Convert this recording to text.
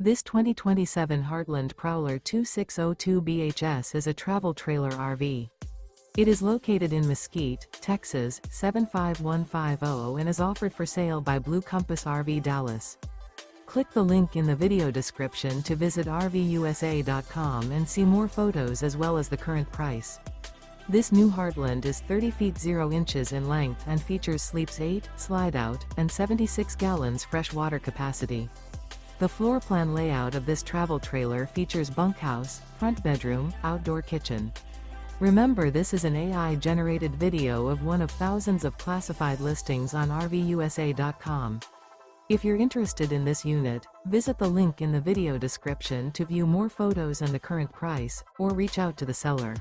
This 2027 Heartland Prowler 2602 BHS is a travel trailer RV. It is located in Mesquite, Texas, 75150 and is offered for sale by Blue Compass RV Dallas. Click the link in the video description to visit RVUSA.com and see more photos as well as the current price. This new Heartland is 30 feet 0 inches in length and features sleeps 8, slide-out, and 76 gallons fresh water capacity. The floor plan layout of this travel trailer features bunkhouse, front bedroom, outdoor kitchen. Remember, this is an AI-generated video of one of thousands of classified listings on RVUSA.com. If you're interested in this unit, visit the link in the video description to view more photos and the current price, or reach out to the seller.